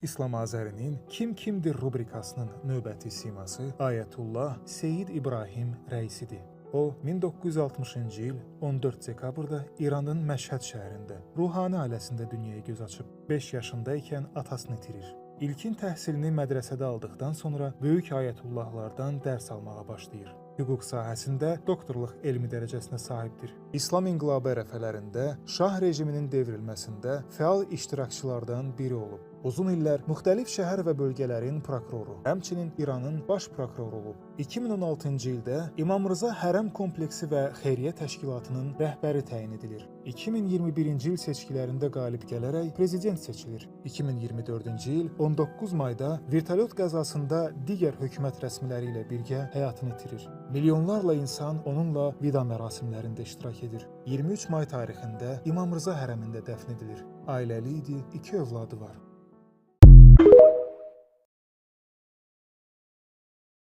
İslam Azərinin Kim kimdir rubrikasının növbəti siması Ayətullah Seyid İbrahim Rəisidir. O, 1960-cı il 14 dekabrda İranın Məşhəd şəhərində Ruhani ailəsində dünyaya göz açıb. 5 yaşında ikən atasını itirir. İlkin təhsilini mədrəsədə aldıqdan sonra böyük ayətullahlardan dərs almağa başlayır. Hüquq sahəsində doktorluq elmi dərəcəsinə sahibdir. İslam inqilabı ərəfələrində Şah rejiminin devrilməsində fəal iştirakçılardan biri olub. Uzun illər müxtəlif şəhər və bölgələrin prokuroru, həmçinin İranın baş prokuroru olub. 2016-cı ildə İmam Rıza Hərəm kompleksi və xeyriyyə təşkilatının rəhbəri təyin edilir. 2021-ci il seçkilərində qalib gələrək prezident seçilir. 2024-cü il 19 mayda vertolyot qəzasında digər hökumət rəsmiləri ilə birgə həyatını itirir. Milyonlarla insan onunla vida mərasimlərində iştirak edir. 23 may tarixində İmam Rıza Hərəmində dəfn edilir. Ailəli idi, 2 övladı var.